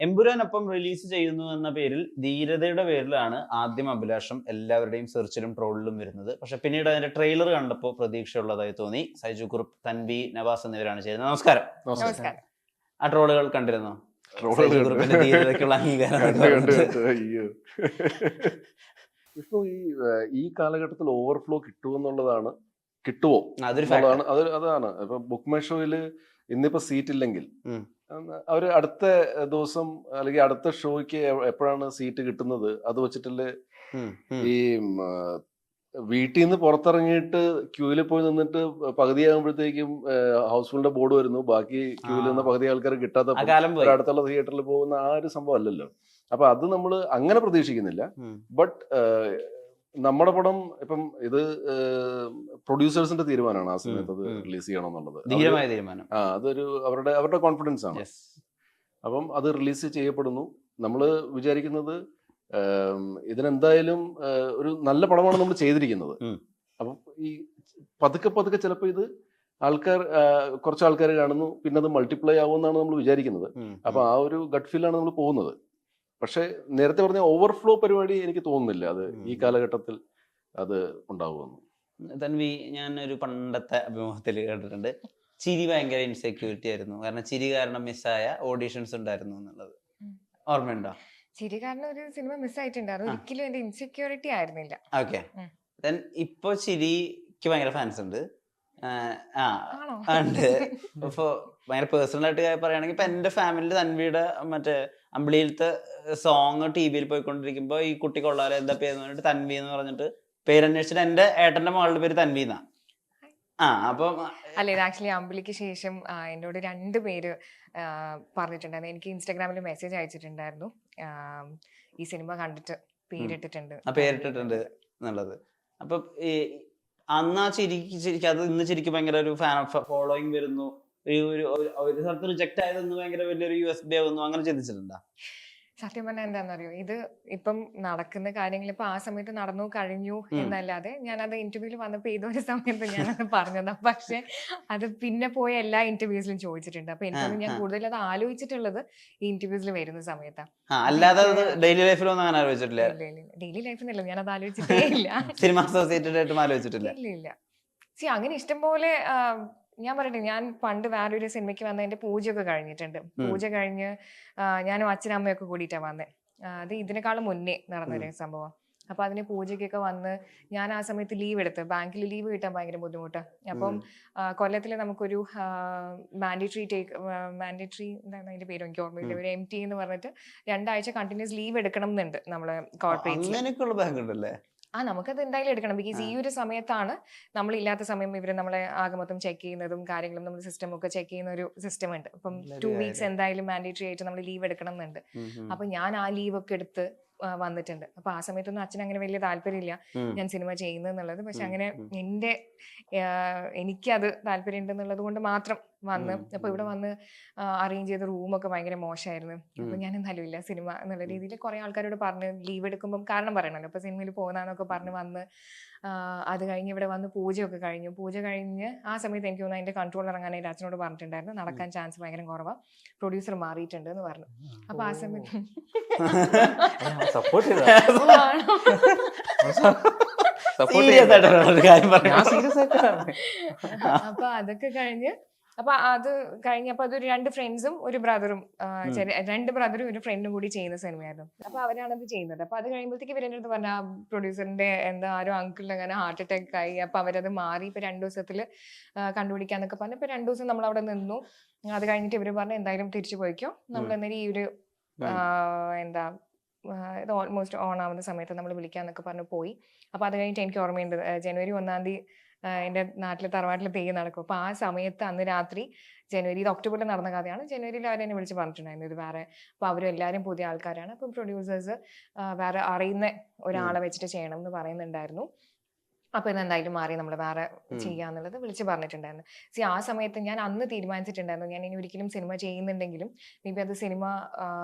എമ്പുരാനൊപ്പം release ചെയ്യുന്നു എന്ന പേരിൽ ധീരതയുടെ പേരിലാണ് ആദ്യം അഭിലാഷം എല്ലാവരുടെയും സെർച്ചിലും ട്രോളിലും വരുന്നത്. പക്ഷെ പിന്നീട് അതിന്റെ ട്രെയിലർ കണ്ടപ്പോൾ പ്രതീക്ഷയുള്ളതായി തോന്നി. സൈജു കുറുപ്പ്, തൻവി, നവാസ് എന്നിവരാണ് ചെയ്യുന്നത്. നമസ്കാരം. നമസ്കാരം. ആ ട്രോളുകൾ കണ്ടിരുന്നോ? സൈജു കുറുപ്പിന്റെ ധീരതയ്ക്കുള്ള അംഗീകാരം. അയ്യോ വിഷ്ണു, ഈ കാലഘട്ടത്തിൽ ഓവർഫ്ലോ കിട്ടുമെന്നുള്ളതാണ്. കിട്ടുമോ എന്നുള്ളതാണ്. അതാണ് ഇപ്പൊ ബുക്ക് മൈ ഷോയില് ഇന്നിപ്പോ സീറ്റ് ഇല്ലെങ്കിൽ അവര് അടുത്ത ദിവസം അല്ലെങ്കിൽ അടുത്ത ഷോയ്ക്ക് എപ്പോഴാണ് സീറ്റ് കിട്ടുന്നത് അത് വെച്ചിട്ടല്ലേ ഈ വീട്ടിൽ നിന്ന് പുറത്തിറങ്ങിയിട്ട് ക്യൂവിൽ പോയി നിന്നിട്ട് പകുതിയാകുമ്പോഴത്തേക്കും ഹൗസ്ഫുളിന്റെ ബോർഡ് വരുന്നു, ബാക്കി ക്യൂവിൽ നിന്ന് പകുതി ആൾക്കാർ കിട്ടാത്ത അടുത്തുള്ള തിയേറ്ററിൽ പോകുന്ന ആ ഒരു സംഭവം അല്ലല്ലോ. അപ്പൊ അത് നമ്മൾ അങ്ങനെ പ്രതീക്ഷിക്കുന്നില്ല. ബട്ട് നമ്മുടെ പടം ഇപ്പം ഇത് പ്രൊഡ്യൂസേഴ്സിന്റെ തീരുമാനമാണ് ആ സമയത്ത് അത് റിലീസ് ചെയ്യണം എന്നുള്ളത്. അതൊരു അവരുടെ കോൺഫിഡൻസ് ആണ്. അപ്പം അത് റിലീസ് ചെയ്യപ്പെടുന്നു. നമ്മൾ വിചാരിക്കുന്നത് ഇതിനെന്തായാലും ഒരു നല്ല പടമാണ് നമ്മൾ ചെയ്തിരിക്കുന്നത്. അപ്പം ഈ പതുക്കെ ചിലപ്പോൾ ഇത് കുറച്ച് ആൾക്കാർ കാണുന്നു, പിന്നെ അത് മൾട്ടിപ്ലൈ ആവുമെന്നാണ് നമ്മൾ വിചാരിക്കുന്നത്. അപ്പൊ ആ ഒരു ഗട്ട് ഫീലാണ് നമ്മൾ പോകുന്നത്. പക്ഷെ നേരത്തെ പറഞ്ഞ ഓവർഫ്ലോ പരിപാടി എനിക്ക് തോന്നുന്നില്ല അത് ഈ കാലഘട്ടത്തിൽ അത് ഉണ്ടാവുമെന്ന്. തൻവി, ഞാൻ ഒരു പണ്ടത്തെ അഭിമുഖത്തിൽ കേട്ടിട്ടുണ്ട്, ചിരി ഭയങ്കര ഇൻസെക്യൂരിറ്റി ആയിരുന്നു, കാരണം ചിരി കാരണം മിസ്സായ ഓഡീഷൻസ് ഉണ്ടായിരുന്നു എന്നുള്ളത്. ഓർമ്മയുണ്ടോ? ചിരി കാരണം ഒരു സിനിമ മിസ്സായിട്ടുണ്ട്. അത് ഒരിക്കലും എന്റെ ഇൻസെക്യൂരിറ്റി ആയിരുന്നില്ല. ഓക്കെ. ഇപ്പൊ ചിരിക്ക് ഭയങ്കര ഫാൻസ് ഉണ്ട്. ഉണ്ട്. ഇപ്പൊ ഭയങ്കര പേഴ്സണൽ ആയിട്ട് പറയുകയാണെങ്കിൽ ഇപ്പൊ എന്റെ ഫാമിലിയിൽ തൻവിയുടെ മറ്റേ അമ്പിളിയിലത്തെ സോങ് ടി വിയിൽ പോയിക്കൊണ്ടിരിക്കുമ്പോ ഈ കുട്ടി കൊള്ളാലെ എന്താ പേരെന്ന് പറഞ്ഞിട്ട് തൻവി എന്ന് പറഞ്ഞിട്ട് പേരന്വേഷിച്ചിട്ട് എന്റെ ഏട്ടന്റെ മകളുടെ പേര് തൻവി എന്നാ. അപ്പം അല്ല, ഇത് ആക്ച്വലി അമ്പിളിക്ക് ശേഷം എന്നോട് 2 പേര് പറഞ്ഞിട്ടുണ്ടായിരുന്നു. എനിക്ക് ഇൻസ്റ്റാഗ്രാമിൽ മെസ്സേജ് അയച്ചിട്ടുണ്ടായിരുന്നു, ഈ സിനിമ കണ്ടിട്ട് പേരിട്ടിട്ടുണ്ട് എന്നുള്ളത്. അപ്പൊ അന്ന് ആ ചിരിക്ക് അത് ഇന്ന് ചിരിക്ക് ഭയങ്കര ഒരു ഫാൻ ഫോളോയിങ് വരുന്നു. ഒരു സ്ഥലത്ത് റിജക്ട് ആയതെന്ന് ഭയങ്കര വലിയൊരു USB ആവുന്നു. അങ്ങനെ ചിന്തിച്ചിട്ടുണ്ടോ? സത്യം പറഞ്ഞാൽ എന്താണെന്നറിയോ, ഇത് ഇപ്പം നടക്കുന്ന കാര്യങ്ങൾ ഇപ്പൊ ആ സമയത്ത് നടന്നു കഴിഞ്ഞു എന്നല്ലാതെ ഞാനത് ഇന്റർവ്യൂവിൽ വന്നപ്പോൾ ഏതൊരു സമയത്ത് ഞാനത് പറഞ്ഞതാ. പക്ഷെ അത് പിന്നെ പോയ എല്ലാ ഇന്റർവ്യൂസിലും ചോദിച്ചിട്ടുണ്ട്. അപ്പൊ എനിക്കൊന്നും ഞാൻ കൂടുതൽ അത് ആലോചിച്ചിട്ടുള്ളത് ഈ ഇന്റർവ്യൂസിൽ വരുന്ന സമയത്താണ്. അല്ലാതെ ഡെയിലി ലൈഫിലൊന്നും അങ്ങനെ ആലോചിച്ചിട്ടില്ല. ഡെയിലി ലൈഫിനല്ല, ഞാനത് ആലോചിച്ചിട്ടേ ഇല്ല. സിനിമ അസോസിയേറ്റഡ് ആയിട്ടും ആലോചിച്ചിട്ടില്ല. ഇല്ല. അങ്ങനെ ഇഷ്ടംപോലെ ഞാൻ പറയട്ടെ, ഞാൻ പണ്ട് വേറൊരു സിനിമയ്ക്ക് വന്നതിന്റെ പൂജയൊക്കെ കഴിഞ്ഞിട്ടുണ്ട്. പൂജ കഴിഞ്ഞ് ഞാനും അച്ഛനും അമ്മയൊക്കെ കൂടിയിട്ടാണ് വന്നത്. അത് ഇതിനേക്കാളും മുന്നേ നടന്നൊരു സംഭവം. അപ്പൊ അതിന് പൂജയ്ക്കൊക്കെ വന്ന് ഞാൻ ആ സമയത്ത് ലീവ് എടുത്ത്, ബാങ്കിൽ ലീവ് കിട്ടാൻ ഭയങ്കര ബുദ്ധിമുട്ട്. അപ്പം കൊല്ലത്തിൽ നമുക്കൊരു മാൻഡേറ്ററി എന്താണ് അതിന്റെ പേര് എനിക്ക് ഓർമ്മയില്ല, ഒരു MT എന്ന് പറഞ്ഞിട്ട് 2 ആഴ്ച കണ്ടിന്യൂസ് ലീവ് എടുക്കണം എന്നുണ്ട് നമ്മള് കോർപ്പറേറ്റ്. നമുക്കത് എന്തായാലും എടുക്കണം. ബിക്കോസ് ഈ ഒരു സമയത്താണ് നമ്മളില്ലാത്ത സമയം ഇവര് നമ്മളെ ആകെ മൊത്തം ചെക്ക് ചെയ്യുന്നതും കാര്യങ്ങളും നമ്മൾ സിസ്റ്റം ഒക്കെ ചെക്ക് ചെയ്യുന്ന ഒരു സിസ്റ്റം ഉണ്ട്. അപ്പം 2 വീക്സ് എന്തായാലും മാൻഡേറ്ററി ആയിട്ട് നമ്മൾ ലീവ് എടുക്കണം എന്നുണ്ട്. അപ്പൊ ഞാൻ ആ ലീവ് ഒക്കെ എടുത്ത് വന്നിട്ടുണ്ട്. അപ്പൊ ആ സമയത്തൊന്നും അച്ഛൻ അങ്ങനെ വലിയ താല്പര്യമില്ല ഞാൻ സിനിമ ചെയ്യുന്നത്. പക്ഷെ അങ്ങനെ എനിക്കത് താല്പര്യം ഉണ്ടെന്നുള്ളത് കൊണ്ട് മാത്രം വന്ന്. അപ്പൊ ഇവിടെ വന്ന് അറേഞ്ച് ചെയ്ത റൂമൊക്കെ ഭയങ്കര മോശമായിരുന്നു. അപ്പൊ ഞാൻ എന്തായാലും ഇല്ല സിനിമ എന്നുള്ള രീതിയിൽ കുറെ ആൾക്കാരോട് പറഞ്ഞ് ലീവ് എടുക്കുമ്പോൾ കാരണം പറയണല്ലോ, അപ്പൊ സിനിമയിൽ പോകുന്നതെന്നൊക്കെ പറഞ്ഞ് വന്ന്. അത് കഴിഞ്ഞ് ഇവിടെ വന്ന് പൂജയൊക്കെ കഴിഞ്ഞു. പൂജ കഴിഞ്ഞ് ആ സമയത്ത് എനിക്ക് തോന്നുന്നു അതിന്റെ കൺട്രോൾ ഇറങ്ങാനായിട്ട് അച്ഛനോട് പറഞ്ഞിട്ടുണ്ടായിരുന്നു, നടക്കാൻ ചാൻസ് ഭയങ്കര കുറവാ, പ്രൊഡ്യൂസർ മാറിയിട്ടുണ്ട് എന്ന് പറഞ്ഞു. അപ്പൊ ആ സമയത്ത് അപ്പൊ അതൊക്കെ കഴിഞ്ഞ് അപ്പൊ അതൊരു 2 ഫ്രണ്ട്സും ഒരു ബ്രദറും 2 ബ്രദറും ഒരു ഫ്രണ്ടും കൂടി ചെയ്യുന്ന സിനിമയായിരുന്നു. അപ്പൊ അവരാണത് ചെയ്യുന്നത്. അപ്പൊ അത് കഴിയുമ്പോഴത്തേക്ക് ഇവരെന്റെ അടുത്ത് പറഞ്ഞ പ്രൊഡ്യൂസറിന്റെ ആരോ അങ്കിളിന് അങ്ങനെ ഹാർട്ട് അറ്റാക്ക് ആയി. അപ്പൊ അവരത് മാറി ഇപ്പൊ 2 ദിവസത്തിൽ കണ്ടുപിടിക്കാന്നൊക്കെ പറഞ്ഞു. ഇപ്പൊ 2 ദിവസം നമ്മൾ അവിടെ നിന്നു. അത് കഴിഞ്ഞിട്ട് ഇവര് പറഞ്ഞു എന്തായാലും തിരിച്ചു പോയിക്കോ, നമ്മൾ എന്നാലും ഈ ഒരു ഇത് ഓൾമോസ്റ്റ് ഓൺ ആവുന്ന സമയത്ത് നമ്മൾ വിളിക്കാന്നൊക്കെ പറഞ്ഞു പോയി. അപ്പൊ അത് കഴിഞ്ഞിട്ട് എനിക്ക് ഓർമ്മയുണ്ട്, ജനുവരി 1-ാം തീയതി എൻ്റെ നാട്ടിലെ തറവാട്ടിൽ തെയ്യം നടക്കും. അപ്പൊ ആ സമയത്ത് അന്ന് രാത്രി ഇത് ഒക്ടോബറിൽ നടന്ന കഥയാണ്. ജനുവരിയിൽ അവരെന്നെ വിളിച്ച് പറഞ്ഞിട്ടുണ്ടായിരുന്നു ഇത് വേറെ. അപ്പൊ അവരും എല്ലാവരും പുതിയ ആൾക്കാരാണ്. അപ്പം പ്രൊഡ്യൂസേഴ്സ് വേറെ അറിയുന്ന ഒരാളെ വെച്ചിട്ട് ചെയ്യണം എന്ന് പറയുന്നുണ്ടായിരുന്നു. അപ്പൊ ഇതെന്തായാലും മാറി നമ്മൾ വേറെ ചെയ്യാന്നുള്ളത് വിളിച്ച് പറഞ്ഞിട്ടുണ്ടായിരുന്നു. ആ സമയത്ത് ഞാൻ അന്ന് തീരുമാനിച്ചിട്ടുണ്ടായിരുന്നു, ഞാൻ ഇനി ഒരിക്കലും സിനിമ ചെയ്യുന്നുണ്ടെങ്കിലും മേ ബി അത് സിനിമ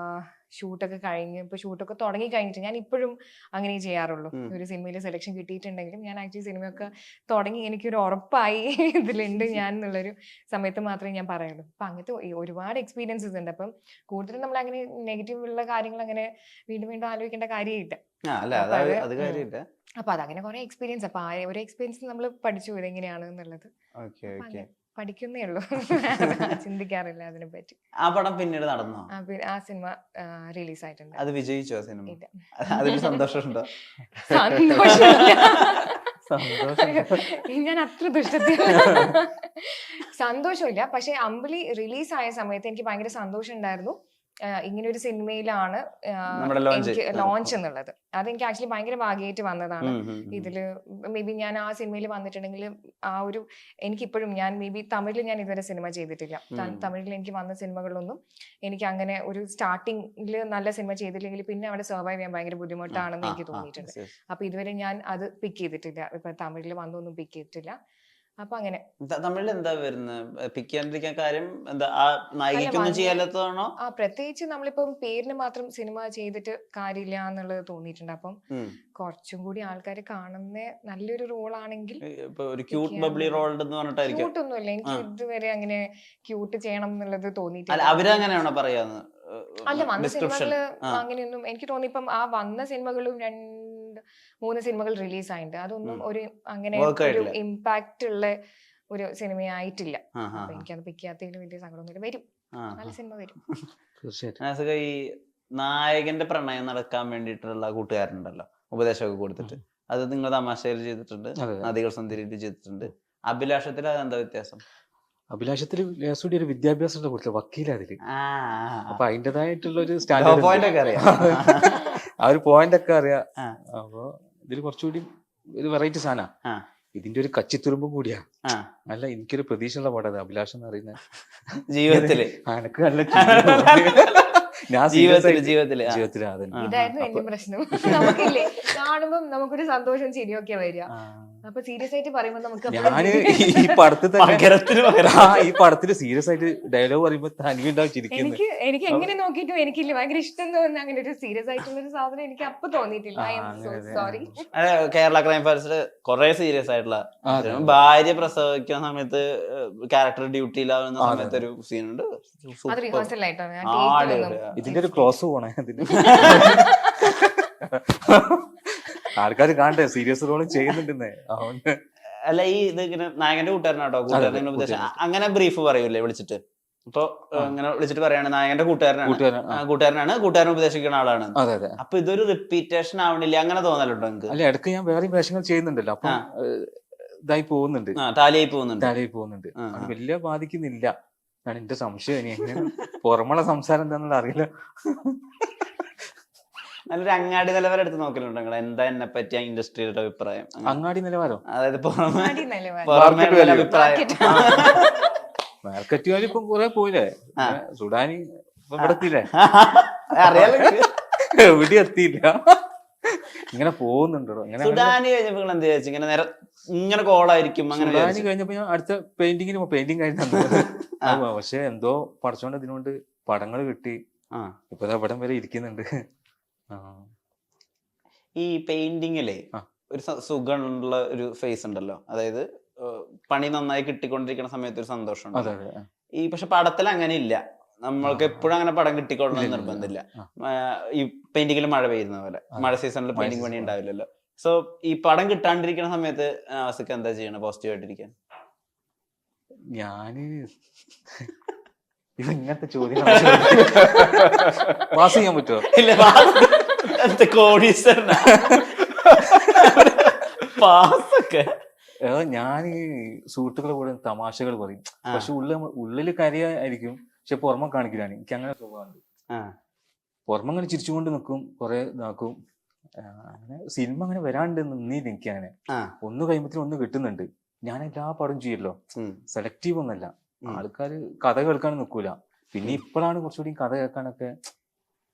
ഷൂട്ടൊക്കെ കഴിഞ്ഞ് ഇപ്പൊ ഷൂട്ടൊക്കെ തുടങ്ങി കഴിഞ്ഞിട്ട് ഞാൻ ഇപ്പോഴും അങ്ങനെ ചെയ്യാറുള്ളൂ. ഒരു സിനിമയിൽ സെലക്ഷൻ കിട്ടിയിട്ടുണ്ടെങ്കിലും ഞാൻ ആക്ച്വലി സിനിമയൊക്കെ തുടങ്ങി എനിക്കൊരു ഉറപ്പായി ഇതിലുണ്ട് ഞാൻ എന്നുള്ളൊരു സമയത്ത് മാത്രമേ ഞാൻ പറയുള്ളൂ. അപ്പൊ അങ്ങനത്തെ ഒരുപാട് എക്സ്പീരിയൻസസ് ഉണ്ട്. അപ്പം കൂടുതലും നമ്മൾ അങ്ങനെ നെഗറ്റീവ് ഉള്ള കാര്യങ്ങൾ അങ്ങനെ വീണ്ടും വീണ്ടും ആലോചിക്കേണ്ട കാര്യമില്ല. അപ്പൊ അതങ്ങനെ കുറെ എക്സ്പീരിയൻസ്. അപ്പൊ ആ ഒരു എക്സ്പീരിയൻസ് നമ്മൾ പഠിച്ചു ഇതെങ്ങനെയാണ് എന്നുള്ളത്. പഠിക്കുന്നേ ഉള്ളൂ, ചിന്തിക്കാറില്ല അതിനെ പറ്റി. ആ പടം പിന്നീട് നടന്നോ? ആ സിനിമ റിലീസ് ആയിട്ടുണ്ട്. അത് വിജയിച്ചോ സിനിമ? അതിൽ സന്തോഷമുണ്ടോ? ഞാൻ അത്ര ദുഷ്ടത്തിൽ സന്തോഷമില്ല. പക്ഷെ അമ്പിളി റിലീസ് ആയ സമയത്ത് എനിക്ക് ഭയങ്കര സന്തോഷം ഉണ്ടായിരുന്നു. ഇങ്ങനെ ഒരു സിനിമയിലാണ് എനിക്ക് ലോഞ്ച് എന്നുള്ളത്. അതെനിക്ക് ആക്ച്വലി ഭയങ്കര ഭാഗ്യമായിട്ട് വന്നതാണ്. ഇതില് മേ ബി ഞാൻ ആ സിനിമയിൽ വന്നിട്ടുണ്ടെങ്കിൽ ആ ഒരു എനിക്കിപ്പോഴും ഞാൻ മേ ബി തമിഴിൽ ഞാൻ ഇതുവരെ സിനിമ ചെയ്തിട്ടില്ല. തമിഴിൽ എനിക്ക് വന്ന സിനിമകളിലൊന്നും എനിക്ക് അങ്ങനെ ഒരു സ്റ്റാർട്ടിങ്ങിൽ നല്ല സിനിമ ചെയ്തില്ലെങ്കിൽ പിന്നെ അവിടെ സർവൈവ് ചെയ്യാൻ ഭയങ്കര ബുദ്ധിമുട്ടാണെന്ന് എനിക്ക് തോന്നിയിട്ടുണ്ട്. അപ്പൊ ഇതുവരെ ഞാൻ അത് പിക്ക് ചെയ്തിട്ടില്ല. ഇപ്പൊ തമിഴിൽ വന്നൊന്നും പിക്ക് ചെയ്തിട്ടില്ല. അപ്പൊ അങ്ങനെ തമിഴിൽ എന്താ വരുന്നത് പിക്ക് ചെയ്യാണ്ടിരിക്കാൻ കാര്യം എന്താ? ആ നായികക്കൊന്നും ചെയ്യാത്തതാണോ? പ്രത്യേകിച്ച് നമ്മളിപ്പം പേരിന് മാത്രം സിനിമ ചെയ്തിട്ട് കാര്യമില്ല എന്നുള്ളത് തോന്നിയിട്ടുണ്ട്. അപ്പം കുറച്ചും കൂടി ആൾക്കാർ കാണുന്ന നല്ലൊരു റോളാണെങ്കിൽ ക്യൂട്ടൊന്നുമില്ല. എനിക്ക് ഇതുവരെ അങ്ങനെ ക്യൂട്ട് ചെയ്യണം എന്നുള്ളത് തോന്നിയിട്ടില്ല. അവരങ്ങനെയാണോ പറയാന്ന്? അല്ല, വന്ന സിനിമകള് അങ്ങനെയൊന്നും എനിക്ക് തോന്നി. ഇപ്പം ആ വന്ന സിനിമകളും 2-3 സിനിമകൾ റിലീസ് ആയിട്ടുണ്ട്. അതൊന്നും ഒരു അങ്ങനെ ഒരു ഇമ്പാക്ട് ഉള്ള ഒരു സിനിമയായിട്ടില്ല. അപ്പൊ എനിക്കത് പിക്ക് ചെയ്യാത്തതിൽ വലിയ സങ്കടമൊന്നുമില്ല. വരും, നല്ല സിനിമ വരും. ഈ നായകന്റെ പ്രണയം നടക്കാൻ വേണ്ടിയിട്ടുള്ള കൂട്ടുകാരുണ്ടല്ലോ, ഉപദേശമൊക്കെ കൊടുത്തിട്ട്, അത് നിങ്ങൾ തമാശയിൽ ചെയ്തിട്ടുണ്ട്, നദികൾ സന്ധ്യയിൽ ചെയ്തിട്ടുണ്ട്. അഭിലാഷത്തിൽ അതെന്താ വ്യത്യാസം? അഭിലാഷത്തിൽ ലേസൂടി ഒരു വിദ്യാഭ്യാസത്തെ കുറിച്ച് വക്കീല അതില്. അപ്പൊ അതിൻ്റെതായിട്ടുള്ള ഒരു പോയിന്റ് ഒക്കെ അറിയാം, ആ ഒരു പോയിന്റ് ഒക്കെ അറിയാം. അപ്പൊ ഇതിൽ കുറച്ചുകൂടി ഒരു വെറൈറ്റി സാധന. ഇതിന്റെ ഒരു കച്ചിത്തുരുമ്പും കൂടിയാ. അല്ല, എനിക്കൊരു പ്രതീക്ഷയുള്ള പാടാ അഭിലാഷം എന്ന് പറയുന്നത് ജീവിതത്തില്. എനക്ക് നല്ല ഇതായിരുന്നു എന്റെ പ്രശ്നം. നമുക്കില്ലേ കാണുമ്പോ നമുക്കൊരു സന്തോഷം ചിരിയൊക്കെ വരിക. അപ്പൊ സീരിയസ് ആയിട്ട് പറയുമ്പോ നമുക്ക് ഞാന് ഈ പടത്തില് സീരിയസ് ആയിട്ട് ഡയലോഗ് പറയുമ്പോ തനിയുണ്ടാവും ചിരിക്കുന്നത്. എനിക്ക് എങ്ങനെ നോക്കിയിട്ടും എനിക്കില്ല ഭയങ്കര ഇഷ്ടം തോന്നുന്ന അങ്ങനെ ഒരു സീരിയസ് ആയിട്ടുള്ള ഒരു സാധനം എനിക്ക് അപ്പൊ തോന്നിയിട്ടില്ല. I am so sorry. Kerala crime ഫയൽസില് കുറെ സീരിയസ് ആയിട്ടുള്ള ഭാര്യ പ്രസവിക്കുന്ന സമയത്ത് ക്യാരക്ടർ ഡ്യൂട്ടിയിലാവുന്ന സമയത്ത് ഒരു സീനുണ്ട്. അത് റിഹേഴ്സൽ ആയിട്ടാണ് ഇതിന്റെ ഒരു ക്രോസ് പോണേ. ആൾക്കാർ കാണണ്ടേ സീരിയസ് റോളും ചെയ്യുന്നുണ്ടെന്നേ. അല്ല, ഈ ഇത് ഇങ്ങനെ നായകന്റെ കൂട്ടുകാരനാട്ടോ, കൂട്ടുകാരനെ ഉപദേശം അങ്ങനെ ബ്രീഫ് പറയൂലേ വിളിച്ചിട്ട്? ഇപ്പൊ ഇങ്ങനെ വിളിച്ചിട്ട് പറയാണ് നായകന്റെ കൂട്ടുകാരനാണ്, കൂട്ടുകാരൻ ഉപദേശിക്കുന്ന ആളാണ്. അപ്പൊ ഇതൊരു റിപ്പീറ്റേഷൻ ആവണില്ല, അങ്ങനെ തോന്നലുണ്ടോ നിങ്ങൾക്ക്? അല്ല, ഇടയ്ക്ക് ഞാൻ വേറെ വേഷങ്ങൾ ചെയ്യുന്നുണ്ടല്ലോ, അപ്പൊ ഇതായി പോകുന്നുണ്ട്, ടാലിയായി പോകുന്നുണ്ട്. അത് വലിയ ബാധിക്കുന്നില്ല എന്നാണ് എന്റെ സംശയം. ഇനി എങ്ങനെ പുറമുള്ള സംസാരം എന്താണെന്നുള്ള അറിയില്ല. നല്ലൊരു അങ്ങാടി നിലവാരം എടുത്ത് നോക്കലുണ്ടോ നിങ്ങൾ? എന്താ എന്നെ പറ്റിയ ഇൻഡസ്ട്രിയുടെ അഭിപ്രായം? അങ്ങാടി നിലവാരം, അതായത് മാർക്കറ്റ് വാല്യൂ ഇപ്പം കുറെ പോയില്ലേ? സുഡാനി ഇവിടെ എത്തിയില്ലേ? അറിയാലോ, എവിടെ എത്തിയില്ല, ഇങ്ങനെ പോകുന്നുണ്ടോ? സുഡാനി കഴിഞ്ഞപ്പോ എന്താ ചോദിച്ചു ഇങ്ങനെ നേരെ ഇങ്ങനെ കോളായിരിക്കും? സുഡാനി കഴിഞ്ഞപ്പോ ഞാൻ അടുത്ത പെയിന്റിങ് കഴിഞ്ഞു. പക്ഷെ എന്തോ പഠിച്ചോണ്ട് ഇതിനോണ്ട് പടങ്ങൾ കിട്ടി, ഇപ്പൊ പടം വരെ ഇരിക്കുന്നുണ്ട്. ഈ പെയിന്റിങ്ങിലെ ഒരു സുഖമുള്ള ഒരു ഫേസ് ഉണ്ടല്ലോ, അതായത് പണി നന്നായി കിട്ടിക്കൊണ്ടിരിക്കുന്ന സമയത്ത് ഒരു സന്തോഷം. ഈ പക്ഷെ പടത്തിൽ അങ്ങനെ ഇല്ല, നമ്മൾക്ക് എപ്പോഴും അങ്ങനെ പടം കിട്ടിക്കൊള്ളണം നിർബന്ധമില്ല. ഈ പെയിന്റിങ്ങിൽ മഴ പെയ്യുന്ന പോലെ മഴ സീസണിൽ പെയിന്റിങ് പണി ഉണ്ടാവില്ലല്ലോ. സോ ഈ പടം കിട്ടാണ്ടിരിക്കുന്ന സമയത്ത് ആസിക്ക് എന്താ ചെയ്യണം പോസിറ്റീവ് ആയിട്ടിരിക്കാൻ? ഞാന് ഇങ്ങനത്തെ ചോദ്യം പാസ് ചെയ്യാൻ പറ്റുമോ? ഞാൻ ഈ സുഹൃത്തുക്കളെ കൂടെ തമാശകൾ പറയും, പക്ഷെ ഉള്ളില് കരയായിരിക്കും, പക്ഷെ പുറമെ കാണിക്കില്ലാണ്. എനിക്ക് അങ്ങനെ സ്വഭാവമുണ്ട്. പുറമെ അങ്ങനെ ചിരിച്ചുകൊണ്ട് നിൽക്കും, കുറെ ഇതാക്കും. അങ്ങനെ സിനിമ അങ്ങനെ വരാണ്ട് നിന്നില്ല എനിക്കങ്ങനെ. ഒന്ന് കഴിയുമ്പത്തിന് ഒന്ന് കിട്ടുന്നുണ്ട്. ഞാൻ എല്ലാ പടം ചെയ്യല്ലോ, സെലക്റ്റീവ് ഒന്നല്ല. ആൾക്കാര് കഥ കേൾക്കാൻ നിൽക്കൂല. പിന്നെ ഇപ്പോഴാണ് കുറച്ചുകൂടി കഥ കേൾക്കാനൊക്കെ.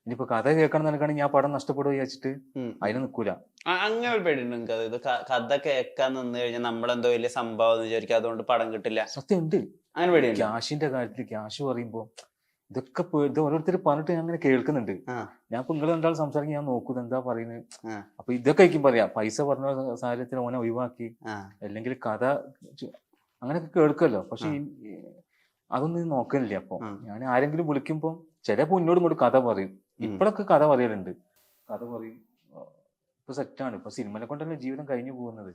ഇനിയിപ്പോ കഥ കേൾക്കണം നൽകാണെങ്കിൽ ഞാൻ പടം നഷ്ടപ്പെടുക വിചാരിച്ചിട്ട് അതിന് നിൽക്കൂല. അങ്ങനെ ഒരു പേടിയുണ്ട് ഇത് കഥ കേൾക്കാൻ നിന്ന് കഴിഞ്ഞാൽ നമ്മളെന്തോ വലിയ സംഭവം വിചാരിക്കും, അതുകൊണ്ട് പടം കിട്ടില്ല. സത്യം ഉണ്ട്, അങ്ങനെ പേടിയുണ്ട്. ക്യാഷിന്റെ കാര്യത്തിൽ ക്യാഷ് പറയുമ്പോ ഇതൊക്കെ ഇത് ഓരോരുത്തർ പറഞ്ഞിട്ട് ഞാൻ അങ്ങനെ കേൾക്കുന്നുണ്ട്. ഞാൻ ഇപ്പൊ നിങ്ങൾ രണ്ടാൾ സംസാരിക്കും, ഞാൻ നോക്കുന്നത് എന്താ പറയുന്നത്. അപ്പൊ ഇതൊക്കെ ആയിരിക്കും പറയാ, പൈസ പറഞ്ഞ സാഹചര്യത്തിൽ ഓനെ ഒഴിവാക്കി, അല്ലെങ്കിൽ കഥ അങ്ങനെയൊക്കെ കേൾക്കുമല്ലോ. പക്ഷെ അതൊന്നും നോക്കലില്ല. അപ്പൊ ഞാൻ ആരെങ്കിലും വിളിക്കുമ്പോ ചിലപ്പോ എന്നോട് ഇങ്ങോട്ട് കഥ പറയും. ഇപ്പോഴൊക്കെ കഥ പറയലുണ്ട്, കഥ പറയും. ഇപ്പൊ സെറ്റാണ്. ഇപ്പൊ സിനിമനെ കൊണ്ടല്ലേ ജീവിതം കഴിഞ്ഞു പോകുന്നത്.